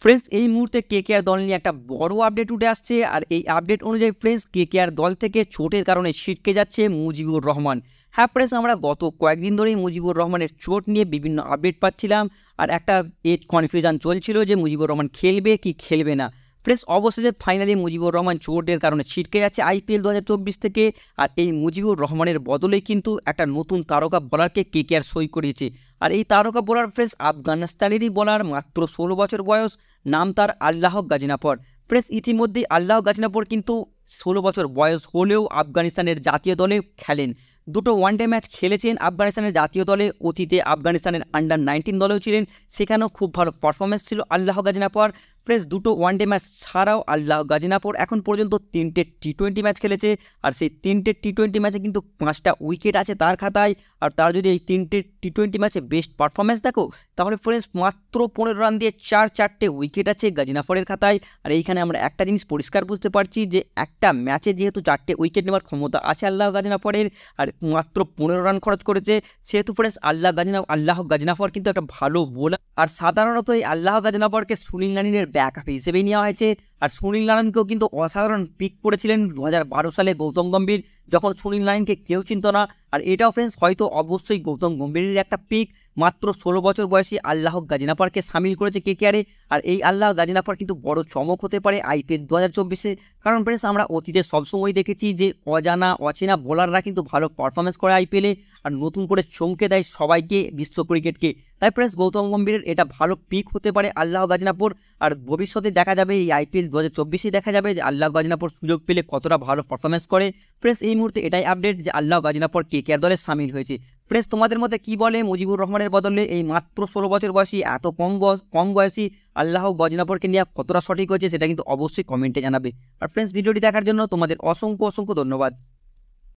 Friends এই মুহূর্তে KKR দল নিয়ে একটা বড় আপডেট উঠে আসছে। আর এই আপডেট অনুযায়ী ফ্রেন্ডস কেকেআর দল থেকে চোটের কারণে ছিটকে যাচ্ছে মুজিবুর রহমান। হ্যাঁ ফ্রেন্ডস, আমরা গত কয়েকদিন ধরেই মুজিবুর রহমানের চোট নিয়ে বিভিন্ন আপডেট পাচ্ছিলাম, আর একটা কনফিউশন চলছিল যে মুজিবুর রহমান খেলবে কি খেলবে না। ফ্রেন্ডস অবশেষে ফাইনালি মুজিবুর রহমান চোটের কারণে ছিটকে যাচ্ছে আইপিএল 2024 থেকে। আর এই মুজিবুর রহমানের বদলে কিন্তু একটা নতুন তারকা বোলারকে কেকেআর সই করিয়েছে। আর এই তারকা বোলার ফ্রেন্ডস আফগানিস্তানেরই বোলার, মাত্র 16 বছর বয়স, নাম তার আল্লাহ গাজনাফর। ফ্রেন্ডস ইতিমধ্যেই আল্লাহ গাজনাফর কিন্তু 16 বছর বয়স হলেও আফগানিস্তানের জাতীয় দলে খেলেন। দুটো ওয়ানডে ম্যাচ খেলেছেন আফগানিস্তানের জাতীয় দলে, অতীতে আফগানিস্তানের আন্ডার-19 দলেও ছিলেন, সেখানেও খুব ভালো পারফরমেন্স ছিল আল্লাহ গাজনাফর। ফ্রেন্ডস দুটো ওয়ানডে ম্যাচ ছাড়াও আল্লাহ গাজনাফর এখন পর্যন্ত 3টে টি-20 ম্যাচ খেলেছে। আর সেই 3টে টি-20 ম্যাচে কিন্তু 5টা উইকেট আছে তার খাতায়। আর তার যদি এই 3টে টি-20 ম্যাচে বেস্ট পারফরমেন্স দেখো, তাহলে ফ্রেন্ডস মাত্র 15 রান দিয়ে 4টে উইকেট আছে গাজনাফরের খাতায়। আর এইখানে আমরা একটা জিনিস পরিষ্কার বুঝতে পারছি যে একটা ম্যাচে যেহেতু 4টে উইকেট নেওয়ার ক্ষমতা আছে আল্লাহ গাজনাফরের, আর মাত্র 15 রান খরচ করেছে, সেহেতু ফ্রেন্ডস আল্লাহ গাজনাফর কিন্তু একটা ভালো বোলার। আর সাধারণত এই আল্লাহ গাজনাফরকে সুনীল নারিনের ব্যাকআপ হিসেবেই নেওয়া হয়েছে। আর সুনীল নারায়ণকেও কিন্তু অসাধারণ পিক করেছিলেন 2012 সালে গৌতম গম্ভীর, যখন সুনীল নারায়ণকে কেউ চিনত না। আর এটাও ফ্রেন্ডস হয়তো অবশ্যই গৌতম গম্ভীরের একটা পিক। মাত্র 16 বছর বয়সী আল্লাহ গাজনাফরকে সামিল করেছে কেকেআরে। আর এই আল্লাহ গাজনাফর কিন্তু বড় চমক হতে পারে আইপিএল 2024-এ, কারণ ফ্রেন্ডস আমরা অতীতে সবসময় দেখেছি যে অচেনা বোলাররা কিন্তু ভালো পারফরমেন্স করে আইপিএলে, আর নতুন করে চমকে দেয় সবাইকে, বিশ্ব ক্রিকেটকে। তাই ফ্রেন্ডস গৌতম গম্ভীরের এটা ভালো পিক হতে পারে আল্লাহ গাজনাফর। আর ভবিষ্যতে দেখা যাবে এই আইপিএল 2024-এ দেখা যাবে যে আল্লাহ গাজনাফর সুযোগ পেলে কতটা ভালো পারফরমেন্স করে। ফ্রেন্ডস এই মুহূর্তে এটাই আপডেট যে আল্লাহ গাজনাফর কেকেআর দলে সামিল হয়েছে। ফ্রেন্ডস তোমাদের মধ্যে কি বলে, মুজিবুর রহমানের বদলে এই মাত্র 16 বছর বয়সী এত কম বয়সী আল্লাহ গাজনাফরকে নিয়ে কতটা সঠিক হয়েছে সেটা কিন্তু অবশ্যই কমেন্টে জানাবে। আর ফ্রেন্ডস ভিডিওটি দেখার জন্য তোমাদের অসংখ্য ধন্যবাদ।